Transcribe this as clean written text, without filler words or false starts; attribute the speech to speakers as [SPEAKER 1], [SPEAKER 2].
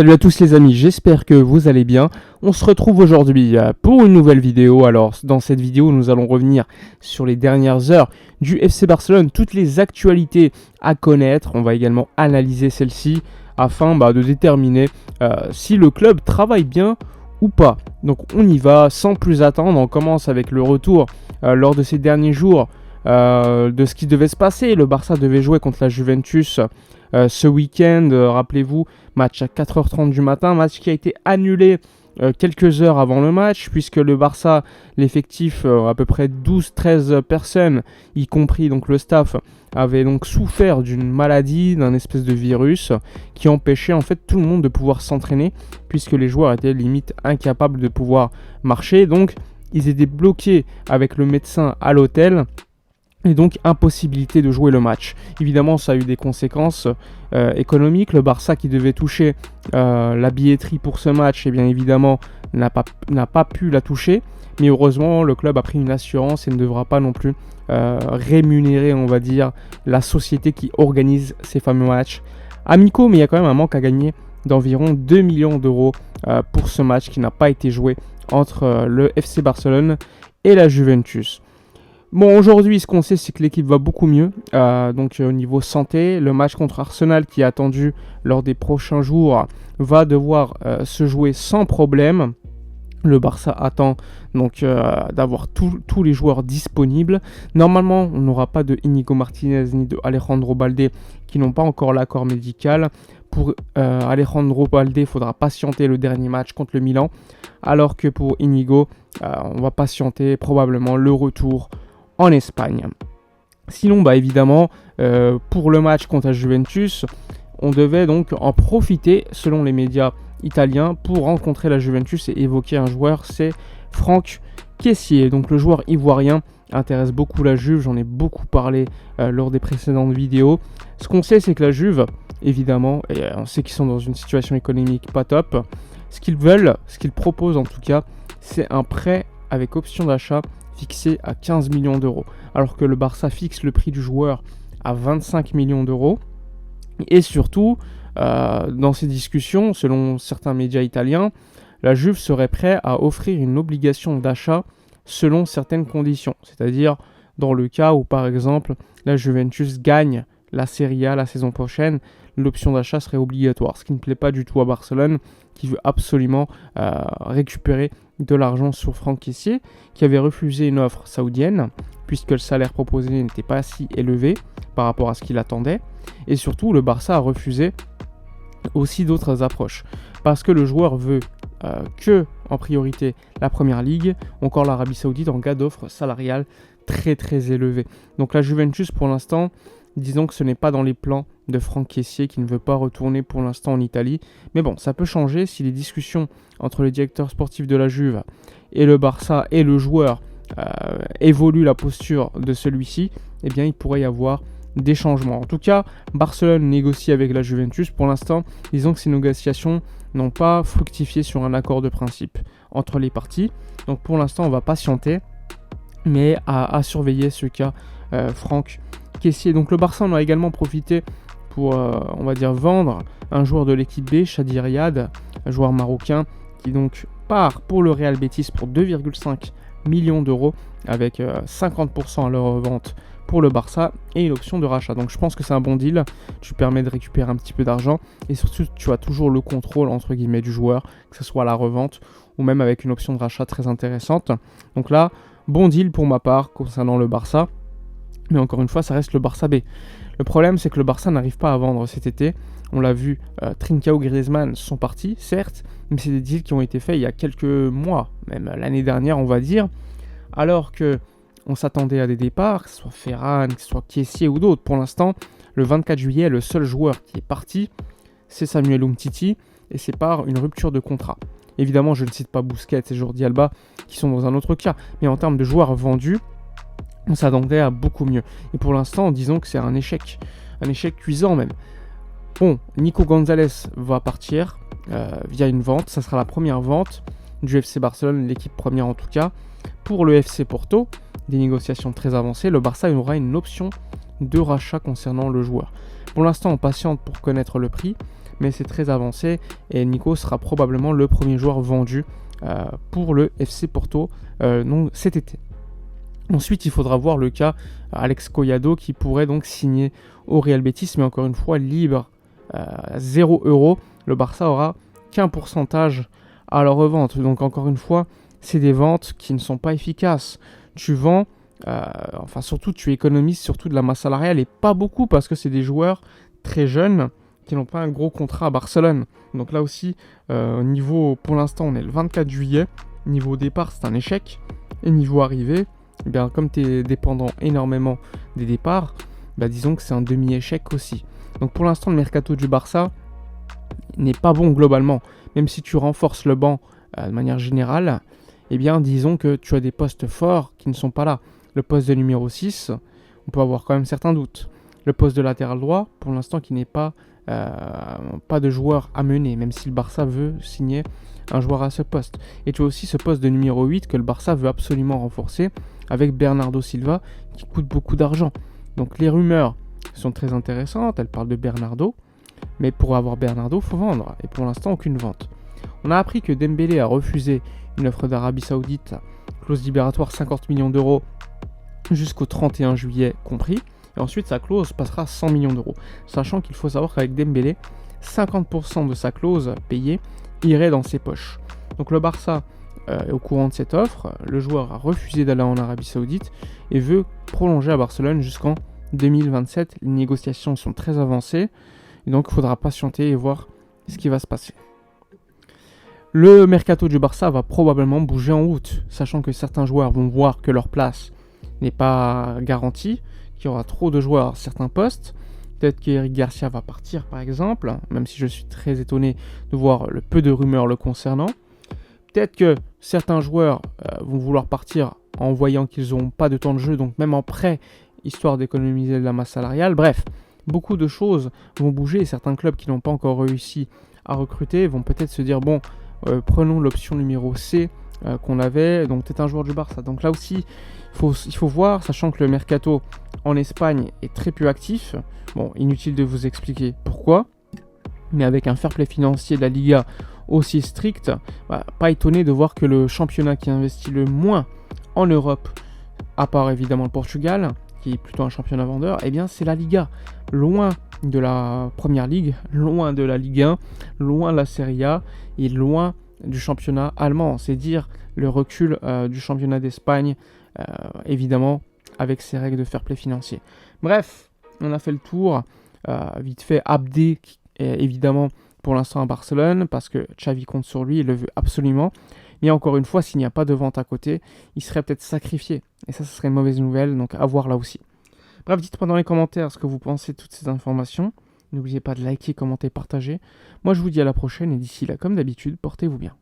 [SPEAKER 1] Salut à tous les amis, j'espère que vous allez bien. On se retrouve aujourd'hui pour une nouvelle vidéo. Alors dans cette vidéo, nous allons revenir sur les dernières heures du FC Barcelone, toutes les actualités à connaître. On va également analyser celles-ci afin de déterminer si le club travaille bien ou pas. Donc on y va sans plus attendre. On commence avec le retour lors de ces derniers jours de ce qui devait se passer. Le Barça devait jouer contre la Juventus ce week-end, rappelez-vous, match à 4h30 du matin, match qui a été annulé quelques heures avant le match, puisque le Barça, l'effectif, à peu près 12-13 personnes, y compris donc le staff, avait donc souffert d'une maladie, d'un espèce de virus, qui empêchait en fait tout le monde de pouvoir s'entraîner, puisque les joueurs étaient limite incapables de pouvoir marcher, donc ils étaient bloqués avec le médecin à l'hôtel, et donc impossibilité de jouer le match. Évidemment, ça a eu des conséquences économiques. Le Barça qui devait toucher la billetterie pour ce match, et bien évidemment, n'a pas pu la toucher. Mais heureusement, le club a pris une assurance et ne devra pas non plus rémunérer, on va dire, la société qui organise ces fameux matchs amicaux. Mais il y a quand même un manque à gagner d'environ 2 millions d'euros pour ce match qui n'a pas été joué entre le FC Barcelone et la Juventus. Bon, aujourd'hui, ce qu'on sait, c'est que l'équipe va beaucoup mieux. Donc, au niveau santé, le match contre Arsenal qui est attendu lors des prochains jours va devoir se jouer sans problème. Le Barça attend donc d'avoir tous les joueurs disponibles. Normalement, on n'aura pas de Inigo Martinez ni de Alejandro Balde qui n'ont pas encore l'accord médical. Pour Alejandro Balde, il faudra patienter le dernier match contre le Milan. Alors que pour Inigo, on va patienter probablement le retour en Espagne. Sinon, évidemment, pour le match contre la Juventus, on devait donc en profiter, selon les médias italiens, pour rencontrer la Juventus et évoquer un joueur, c'est Franck Kessié. Donc le joueur ivoirien intéresse beaucoup la Juve, j'en ai beaucoup parlé lors des précédentes vidéos. Ce qu'on sait, c'est que la Juve, évidemment, et on sait qu'ils sont dans une situation économique pas top, ce qu'ils veulent, ce qu'ils proposent en tout cas, c'est un prêt avec option d'achat fixé à 15 millions d'euros, alors que le Barça fixe le prix du joueur à 25 millions d'euros. Et surtout, dans ces discussions, selon certains médias italiens, la Juve serait prête à offrir une obligation d'achat selon certaines conditions. C'est-à-dire dans le cas où, par exemple, la Juventus gagne la Serie A la saison prochaine, l'option d'achat serait obligatoire, ce qui ne plaît pas du tout à Barcelone, qui veut absolument récupérer de l'argent sur Franck Kessié, qui avait refusé une offre saoudienne, puisque le salaire proposé n'était pas si élevé par rapport à ce qu'il attendait. Et surtout, le Barça a refusé aussi d'autres approches, parce que le joueur veut que, en priorité, la Première Ligue, encore l'Arabie Saoudite, en cas d'offre salariale très très élevée. Donc la Juventus, pour l'instant, disons que ce n'est pas dans les plans de Franck Kessié qui ne veut pas retourner pour l'instant en Italie. Mais bon, ça peut changer si les discussions entre le directeur sportif de la Juve et le Barça et le joueur évoluent la posture de celui-ci. Eh bien, il pourrait y avoir des changements. En tout cas, Barcelone négocie avec la Juventus. Pour l'instant, disons que ces négociations n'ont pas fructifié sur un accord de principe entre les parties. Donc pour l'instant, on va patienter, mais à surveiller ce cas Franck Kessié. Donc le Barça en a également profité pour, on va dire, vendre un joueur de l'équipe B, Chadi Riyad, un joueur marocain qui donc part pour le Real Betis pour 2,5 millions d'euros avec 50% à leur vente pour le Barça et une option de rachat. Donc je pense que c'est un bon deal, tu permets de récupérer un petit peu d'argent et surtout tu as toujours le contrôle entre guillemets du joueur, que ce soit à la revente ou même avec une option de rachat très intéressante. Donc là, bon deal pour ma part concernant le Barça. Mais encore une fois, ça reste le Barça B. Le problème, c'est que le Barça n'arrive pas à vendre cet été. On l'a vu, Trincao, Griezmann sont partis, certes, mais c'est des deals qui ont été faits il y a quelques mois, même l'année dernière, on va dire. Alors que on s'attendait à des départs, que ce soit Ferran, que ce soit Kessié ou d'autres. Pour l'instant, le 24 juillet, le seul joueur qui est parti, c'est Samuel Umtiti, et c'est par une rupture de contrat. Évidemment, je ne cite pas Busquets et Jordi Alba, qui sont dans un autre cas, mais en termes de joueurs vendus, on s'attendait à beaucoup mieux. Et pour l'instant, disons que c'est un échec cuisant même. Bon, Nico Gonzalez va partir via une vente. Ça sera la première vente du FC Barcelone, l'équipe première en tout cas. Pour le FC Porto, des négociations très avancées. Le Barça aura une option de rachat concernant le joueur. Pour l'instant, on patiente pour connaître le prix. mais c'est très avancé et Nico sera probablement le premier joueur vendu pour le FC Porto cet été. Ensuite, il faudra voir le cas Alex Collado qui pourrait donc signer au Real Betis, mais encore une fois libre, 0 €. Le Barça aura qu'un pourcentage à la revente. Donc encore une fois, c'est des ventes qui ne sont pas efficaces. Tu vends, surtout tu économises surtout de la masse salariale et pas beaucoup parce que c'est des joueurs très jeunes qui n'ont pas un gros contrat à Barcelone. Donc là aussi, pour l'instant, on est le 24 juillet. Niveau départ, c'est un échec. Et niveau arrivée, eh bien, comme tu es dépendant énormément des départs, disons que c'est un demi-échec aussi. Donc pour l'instant, le mercato du Barça n'est pas bon globalement. Même si tu renforces le banc de manière générale, eh bien, disons que tu as des postes forts qui ne sont pas là. Le poste de numéro 6, on peut avoir quand même certains doutes. Le poste de latéral droit, pour l'instant, qui n'est pas de joueur à mener, même si le Barça veut signer un joueur à ce poste. Et tu as aussi ce poste de numéro 8 que le Barça veut absolument renforcer avec Bernardo Silva qui coûte beaucoup d'argent. Donc les rumeurs sont très intéressantes, elles parlent de Bernardo, mais pour avoir Bernardo, il faut vendre. Et pour l'instant, aucune vente. On a appris que Dembélé a refusé une offre d'Arabie Saoudite, clause libératoire 50 millions d'euros jusqu'au 31 juillet compris. Et ensuite, sa clause passera à 100 millions d'euros. Sachant qu'il faut savoir qu'avec Dembélé, 50% de sa clause payée irait dans ses poches. Donc le Barça est au courant de cette offre. Le joueur a refusé d'aller en Arabie Saoudite et veut prolonger à Barcelone jusqu'en 2027. Les négociations sont très avancées. Et donc il faudra patienter et voir ce qui va se passer. Le mercato du Barça va probablement bouger en août, sachant que certains joueurs vont voir que leur place n'est pas garantie, qu'il y aura trop de joueurs à certains postes. Peut-être qu'Eric Garcia va partir par exemple, même si je suis très étonné de voir le peu de rumeurs le concernant. Peut-être que certains joueurs vont vouloir partir en voyant qu'ils n'ont pas de temps de jeu, donc même en prêt, histoire d'économiser de la masse salariale. Bref, beaucoup de choses vont bouger et certains clubs qui n'ont pas encore réussi à recruter vont peut-être se dire bon, prenons l'option numéro C qu'on avait, donc peut-être un joueur du Barça. Donc là aussi, il faut voir, sachant que le mercato en Espagne est très peu actif. Bon, inutile de vous expliquer pourquoi, mais avec un fair play financier de la Liga aussi strict, pas étonné de voir que le championnat qui investit le moins en Europe, à part évidemment le Portugal, qui est plutôt un championnat vendeur, eh bien c'est la Liga. Loin de la Première Ligue, loin de la Ligue 1, loin de la Serie A et loin du championnat allemand. C'est dire le recul du championnat d'Espagne, évidemment, avec ses règles de fair play financier. Bref, on a fait le tour. Vite fait, Abdé, évidemment, pour l'instant à Barcelone, parce que Xavi compte sur lui, il le veut absolument. Mais encore une fois, s'il n'y a pas de vente à côté, il serait peut-être sacrifié. Et ça, ce serait une mauvaise nouvelle, donc à voir là aussi. Bref, dites-moi dans les commentaires ce que vous pensez de toutes ces informations. N'oubliez pas de liker, commenter, partager. Moi, je vous dis à la prochaine, et d'ici là, comme d'habitude, portez-vous bien.